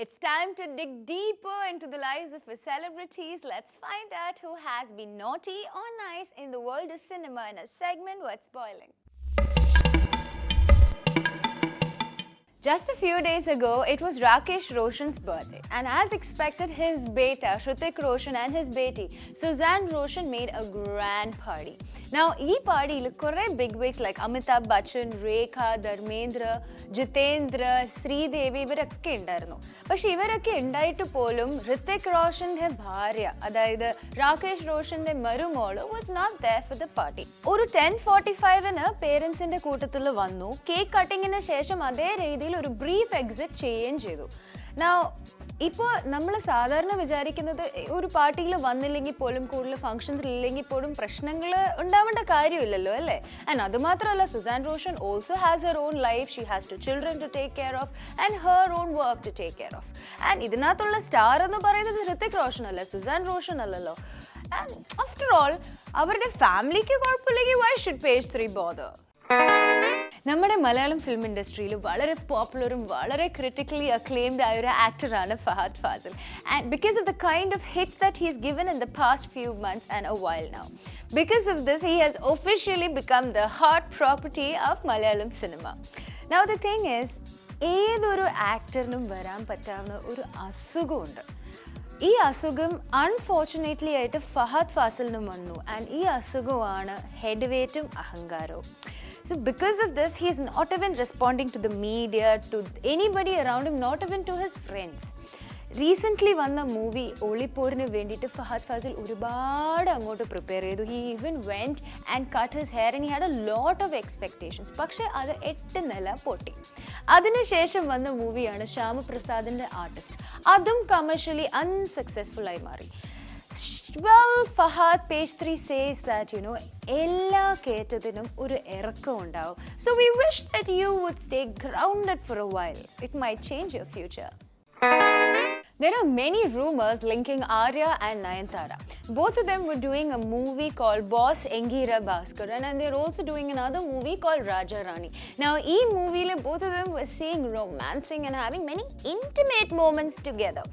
It's time to dig deeper into the lives of our celebrities. Let's find out who has been naughty or nice in the world of cinema in a segment What's Boiling. Just a few days ago, it was Rakesh Roshan's birthday, and as expected, his beta Hrithik Roshan and his beti Suzanne Roshan made a grand party. Now, this party il big wigs like Amitabh Bachchan, Rekha, Dharmendra, Jitendra, Sridevi ഇവരൊക്കെ ഉണ്ടായിരുന്നു. പക്ഷെ ഇവരൊക്കെ ഉണ്ടായിട്ട് പോലും Hrithik Roshan's ഭാര്യ അതായത് Rakesh റോഷന്റെ മരുമോള് was not there for the party. ഒരു 10:45-ന് പേരൻസിന്റെ കൂട്ടത്തിൽ വന്നു. കേക്ക് കട്ടിങ്ങിന് ശേഷം അതേ രീതിയിൽ ഒരു ബ്രീഫ് എക്സിറ്റ് ചെയ്യുകയും ചെയ്തു. Now, ഇപ്പോൾ നമ്മൾ സാധാരണ വിചാരിക്കുന്നത് ഒരു പാർട്ടിയിൽ വന്നില്ലെങ്കിൽ പോലും കൂടുതൽ ഫംഗ്ഷൻസിൽ ഇല്ലെങ്കിൽ പോലും പ്രശ്നങ്ങൾ ഉണ്ടാവേണ്ട കാര്യമില്ലല്ലോ അല്ലേ. ആൻഡ് അതുമാത്രമല്ല, Sussanne Roshan also has her own life. She has two children to take care of and her own work to take care of. And ഇതിനകത്തുള്ള സ്റ്റാർ എന്ന് പറയുന്നത് ഋത്തിക് റോഷൻ അല്ല, സുസാൻ റോഷൻ അല്ലല്ലോ. ആൻഡ് ആഫ്റ്റർ ഓൾ അവരുടെ ഫാമിലിക്ക് കുഴപ്പമില്ലെങ്കിൽ വൈ ഷുഡ് പേജ് 3 ബോദർ? നമ്മുടെ Malayalam film ഇൻഡസ്ട്രിയിൽ വളരെ പോപ്പുലറും വളരെ ക്രിട്ടിക്കലി അക്ലെയിംഡ് ആയ ഒരു ആക്ടറാണ് Fahadh Faasil. And because of the kind of hits that he is given in the past few months and a while now, because of this he has officially become the heart property of Malayalam cinema. Now the thing is, ഏതൊരു ആക്ടറിനും വരാൻ പറ്റാവുന്ന ഒരു അസുഖമുണ്ട്. ഈ അസുഖം unfortunately ആയിട്ട് ഫഹദ് ഫാസിലിനും വന്നു. And ഈ അസുഖമാണ് ഹെഡ് വെയ്റ്റും അഹങ്കാരവും. So because of this, he is not even responding to the media, to anybody around him, not even to his friends. Recently വന്ന മൂവി ഒളിപ്പോരിന് വേണ്ടിയിട്ട് ഫഹദ് ഫാസിൽ ഒരുപാട് അങ്ങോട്ട് പ്രിപ്പയർ ചെയ്തു. He even went and cut his hair and he had a lot of expectations. പക്ഷേ അത് 8 നില പൊട്ടി. അതിനുശേഷം വന്ന മൂവിയാണ് ശ്യാമപ്രസാദിൻ്റെ ആർട്ടിസ്റ്റ്. അതും കമേഴ്ഷ്യലി അൺസക്സസ്ഫുൾ ആയി മാറി. Well, Fahad, page 3 says that, എല്ലാ കയറ്റത്തിനും ഒരു ഇറക്കം ഉണ്ടാവും. So we wish that you would stay grounded for a while. It might change your future. There are many rumors linking Arya and Nayanthara. Both of them were doing a movie called Boss Engira Bhaskaran, and they're also doing another movie called Raja Rani. Now, in movie, both of them were seeing romancing and having many intimate moments together.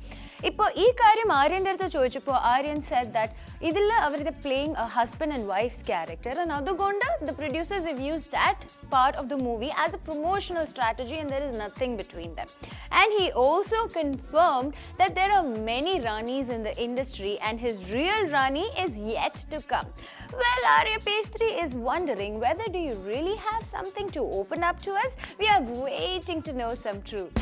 ഇപ്പോൾ ഈ കാര്യം ആര്യൻ്റെ അടുത്ത് ചോദിച്ചപ്പോൾ Aryan said that ഇതിൽ അവരുടെ playing a husband and wife's character, and അതുകൊണ്ട് the producers have used that part of the movie as a promotional strategy and there is nothing between them. And he also confirmed that there are many Ranis in the industry and his real Rani is yet to come. Well, Arya, page 3 is wondering whether do you really have something to open up to us? We are waiting to know some truth.